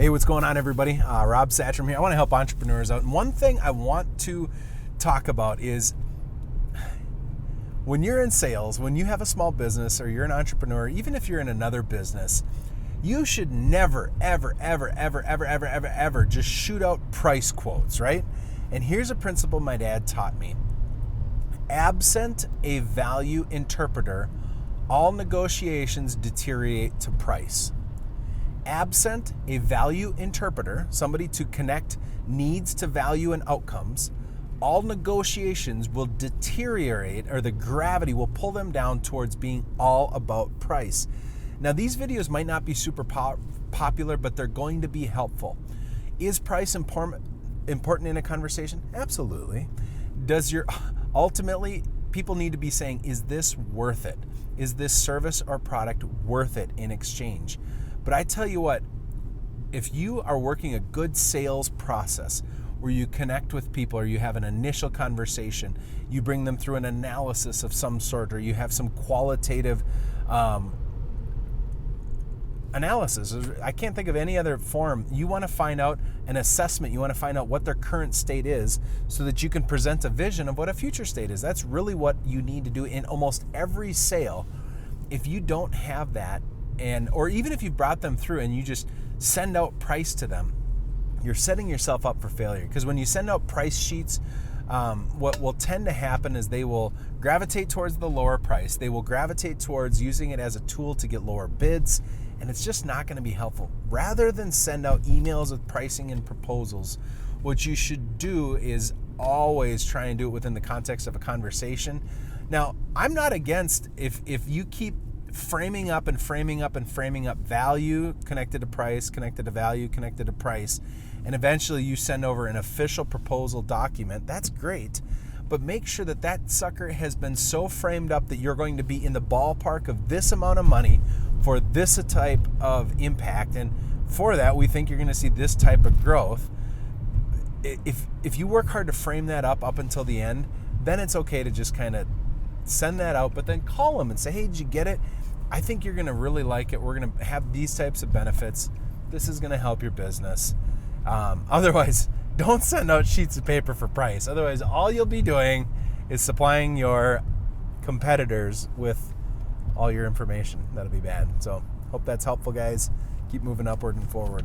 Hey, what's going on, everybody? Rob Satcham here. I want to help entrepreneurs out. And one thing I want to talk about is when you're in sales, when you have a small business or you're an entrepreneur, even if you're in another business, you should never, ever, ever, ever, ever, ever, ever, ever just shoot out price quotes, right? And here's a principle my dad taught me. Absent a value interpreter, all negotiations deteriorate to price. Absent a value interpreter, somebody to connect needs to value and outcomes, all negotiations will deteriorate, or the gravity will pull them down towards being all about price. Now, these videos might not be super popular, but they're going to be helpful. Is price important in a conversation? Absolutely. Ultimately, people need to be saying, is this worth it? Is this service or product worth it in exchange? But I tell you what, if you are working a good sales process where you connect with people or you have an initial conversation, you bring them through an analysis of some sort, or you have some qualitative analysis. I can't think of any other form. You want to find out an assessment. You want to find out what their current state is so that you can present a vision of what a future state is. That's really what you need to do in almost every sale. If you don't have that, or even if you brought them through and you just send out price to them, you're setting yourself up for failure. Because when you send out price sheets, what will tend to happen is they will gravitate towards the lower price. They will gravitate towards using it as a tool to get lower bids, and it's just not going to be helpful. Rather than send out emails with pricing and proposals, what you should do is always try and do it within the context of a conversation. Now, I'm not against if you keep framing up value connected to price, connected to value, connected to price, and eventually you send over an official proposal document. That's great, but make sure that that sucker has been so framed up that you're going to be in the ballpark of this amount of money for this type of impact, and for that we think you're going to see this type of growth. If you work hard to frame that up until the end, then it's okay to just kind of send that out, but then call them and say, hey, did you get it? I think you're going to really like it. We're going to have these types of benefits. This is going to help your business. Otherwise, don't send out sheets of paper for price. Otherwise, all you'll be doing is supplying your competitors with all your information. That'll be bad. So hope that's helpful, guys. Keep moving upward and forward.